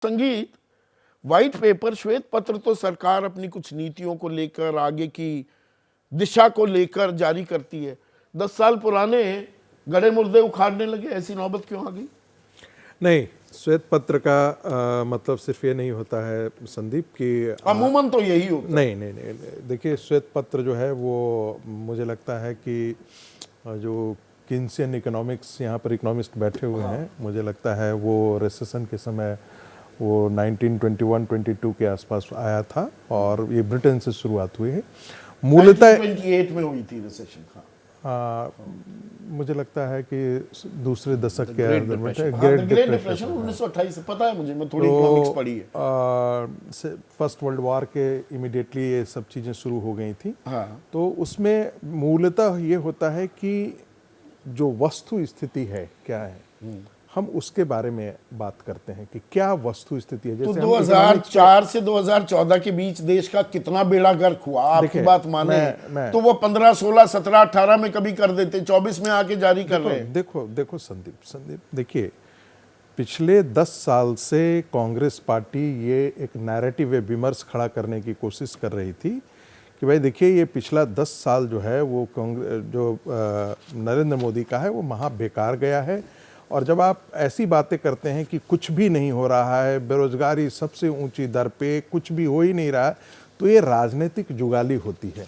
संगीत white paper श्वेत पत्र तो सरकार अपनी कुछ नीतियों को लेकर आगे की दिशा को लेकर जारी करती है। 10 साल पुराने गड़े मुर्दे उखाड़ने लगे, ऐसी नौबत क्यों आ गई? नहीं, श्वेत पत्र का मतलब सिर्फ ये नहीं होता है संदीप कि अमूमन तो यही होता नहीं नहीं नहीं, देखिए श्वेत पत्र जो है वो मुझे लगता है कि जो किन्सियन इकोनॉमिक्स यहाँ पर इकोनॉमिस्ट बैठे हुए हैं, मुझे लगता है वो रिसेशन के समय वो 1921-22 के आसपास आया था और ये ब्रिटेन से शुरुआत हुई है। मूलतः 1928 में हुई थी रिसेशन। मुझे लगता है कि दूसरे दशक के ग्रेट डिप्रेशन 1928 से पता है मुझे, मैं थोड़ी इकोनॉमिक्स पढ़ी है। फर्स्ट वर्ल्ड वॉर के इमीडिएटली ये सब चीज़ें शुरू हो गई थी। हाँ। तो उसमें मूलतः ये होता है कि जो वस्तु स्थिति है क्या है, हम उसके बारे में बात करते हैं कि क्या वस्तु स्थिति है। तो 2004 से 2014 के बीच देश का कितना बेड़ा गर्क हुआ, आपकी बात माने तो वो 15, 16, 17, 18 में कभी कर देते, 24 में आके जारी कर रहे हैं। देखो संदीप देखिए, पिछले 10 साल से कांग्रेस पार्टी ये एक नैरेटिव विमर्श खड़ा करने की कोशिश कर रही थी कि भाई देखिए ये पिछला 10 साल जो है वो नरेंद्र मोदी का है वो महा बेकार गया है। और जब आप ऐसी बातें करते हैं कि कुछ भी नहीं हो रहा है, बेरोजगारी सबसे ऊंची दर पे, कुछ भी हो ही नहीं रहा, तो ये राजनीतिक जुगाली होती है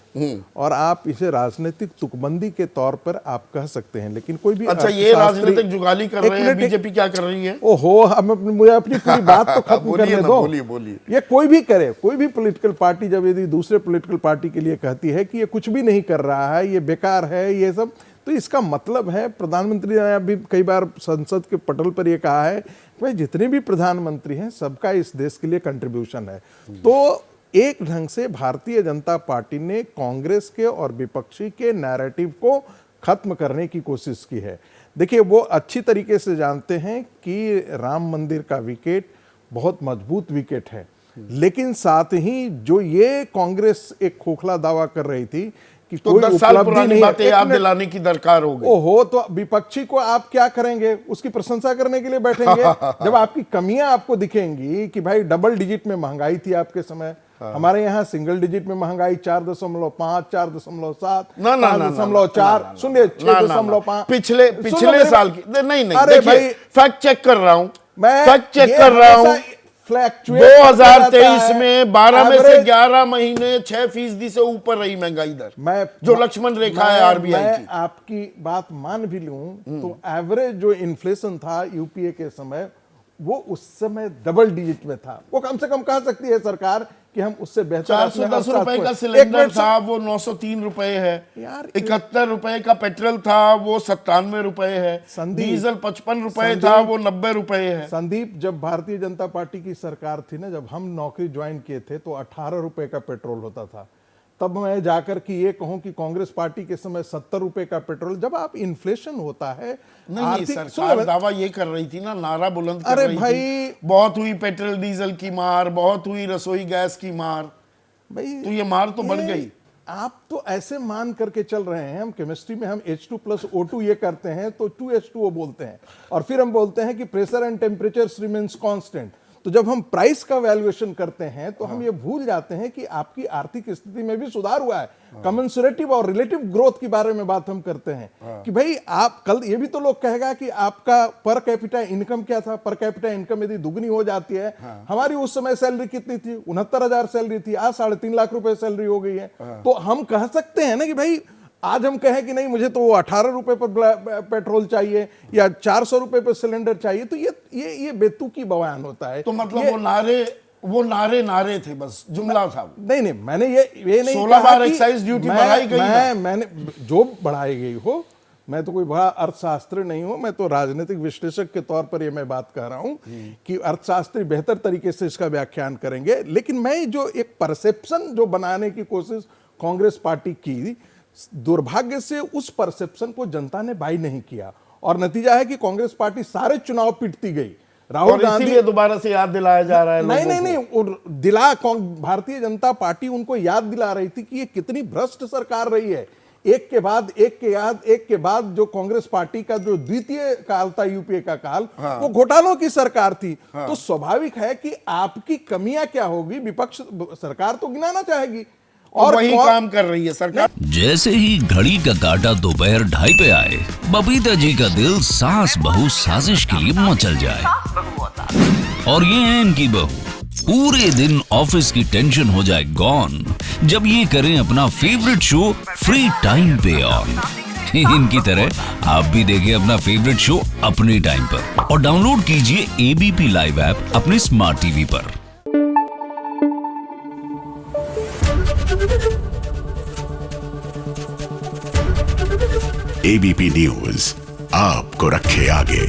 और आप इसे राजनीतिक तुकबंदी के तौर पर आप कह सकते हैं। लेकिन कोई भी अच्छा, ये राजनीतिक जुगाली कर रहे हैं, बीजेपी क्या कर रही है? ओहो, मुझे अपनी पूरी बात तो खत्म करने दो। बोलिए। ये कोई भी करे, कोई भी पॉलिटिकल पार्टी जब यदि दूसरे पॉलिटिकल पार्टी के लिए कहती है कि ये कुछ भी नहीं कर रहा है, ये बेकार है, ये सब, तो इसका मतलब है, प्रधानमंत्री ने अभी कई बार संसद के पटल पर यह कहा है कि भाई जितने भी प्रधानमंत्री हैं सबका इस देश के लिए कंट्रीब्यूशन है। तो एक ढंग से भारतीय जनता पार्टी ने कांग्रेस के और विपक्षी के नैरेटिव को खत्म करने की कोशिश की है। देखिए वो अच्छी तरीके से जानते हैं कि राम मंदिर का विकेट बहुत मजबूत विकेट है, लेकिन साथ ही जो ये कांग्रेस एक खोखला दावा कर रही थी कि तो 10 साल पुरानी बातें याद दिलाने की दरकार होगी। ओहो, तो विपक्षी को आप क्या करेंगे? उसकी प्रशंसा करने के लिए बैठेंगे? जब आपकी कमियां आपको दिखेंगी कि भाई डबल डिजिट में महंगाई थी आपके समय, हमारे यहाँ सिंगल डिजिट में महंगाई 4.5, 4.7, 5.4, सुनिए 6.5 पिछले साल की नहीं अरे भाई फैक्ट चेक कर रहा हूं, मैं फैक्ट चेक कर रहा हूं। 2023 में 12 में से 11 महीने 6% से ऊपर रही महंगाई दर, जो लक्ष्मण रेखा है आरबीआई की। आपकी बात मान भी लूं तो एवरेज जो इन्फ्लेशन था यूपीए के समय, वो उस समय डबल डिजिट में था। वो कम से कम कह सकती है सरकार कि हम उससे बेहतर। 410 रुपए का सिलेंडर था, वो 903 रुपए है यार। 71 रुपए का पेट्रोल था, वो 97 रुपए है। डीजल 55 रुपए था, वो 90 रुपए है। संदीप, जब भारतीय जनता पार्टी की सरकार थी ना, जब हम नौकरी ज्वाइन किए थे तो 18 रुपए का पेट्रोल होता था। तब मैं जाकर कि ये कहूं कि कांग्रेस पार्टी के समय 70 रुपए का पेट्रोल, जब आप इन्फ्लेशन होता है। नहीं, सरकार दावा ये कर रही थी ना, नारा बुलंद कर रही थी, बहुत हुई पेट्रोल डीजल की मार, बहुत हुई रसोई गैस की मार। भाई तो ये मार तो बढ़ गई। आप तो ऐसे मान करके चल रहे हैं, हम केमिस्ट्री में हम H2+O2 ये करते हैं तो 2H2O बोलते हैं, और फिर हम बोलते हैं कि pressure and temperature remains constant. तो जब हम प्राइस का वैल्यूएशन करते हैं तो हम ये भूल जाते हैं कि आपकी आर्थिक स्थिति में भी सुधार हुआ है। कमेंसुरेटिव और रिलेटिव ग्रोथ के बारे में बात हम करते हैं कि भाई आप कल ये भी तो लोग कहेगा कि आपका पर कैपिटा इनकम क्या था। पर कैपिटा इनकम यदि दुगनी हो जाती है, हमारी उस समय सैलरी कितनी थी? 69,000 सैलरी थी, आज 3.5 लाख रुपए सैलरी हो गई है। तो हम कह सकते हैं ना कि भाई आज हम कहें कि नहीं मुझे तो 18 रुपए पर पेट्रोल चाहिए या 400 रुपए पर सिलेंडर चाहिए, तो ये बेतुकी बयान होता है। तो मतलब वो नारे थे, बस जुमला था। नहीं, मैंने ये नहीं 16 बार एक्साइज ड्यूटी बढ़ाई गई। मैंने जो बढ़ाई गई हो, मैं तो कोई बड़ा अर्थशास्त्री नहीं हूं, मैं तो राजनीतिक विश्लेषक के तौर पर ये मैं बात कह रहा हूं कि अर्थशास्त्री बेहतर तरीके से इसका व्याख्यान करेंगे। लेकिन मैं जो एक परसेप्शन जो बनाने की कोशिश कांग्रेस पार्टी की, दुर्भाग्य से उस परसेप्शन को जनता ने बाई नहीं किया और नतीजा है कि कांग्रेस पार्टी सारे चुनाव पिटती गई। राहुल गांधी दोबारा से याद दिलाया जा रहा है। नहीं, भारतीय जनता पार्टी उनको याद दिला रही थी कि ये कितनी भ्रष्ट सरकार रही है। एक के बाद जो कांग्रेस पार्टी का जो द्वितीय काल था, यूपीए का काल, वो घोटालों की सरकार थी। तो स्वाभाविक है कि आपकी कमियां क्या होगी, विपक्ष सरकार तो गिनाना चाहेगी और वही काम कर रही है सरकार। जैसे ही घड़ी का काटा दोपहर 2:30 पे आए, बबीता जी का दिल सास बहू साजिश के लिए मचल जाए। और ये है इनकी बहू, पूरे दिन ऑफिस की टेंशन हो जाए गॉन जब ये करें अपना फेवरेट शो फ्री टाइम पे ऑन। इनकी तरह आप भी देखें अपना फेवरेट शो अपने टाइम पर और डाउनलोड कीजिए एबीपी लाइव ऐप अपने स्मार्ट टीवी पर। एबीपी न्यूज आपको रखे आगे।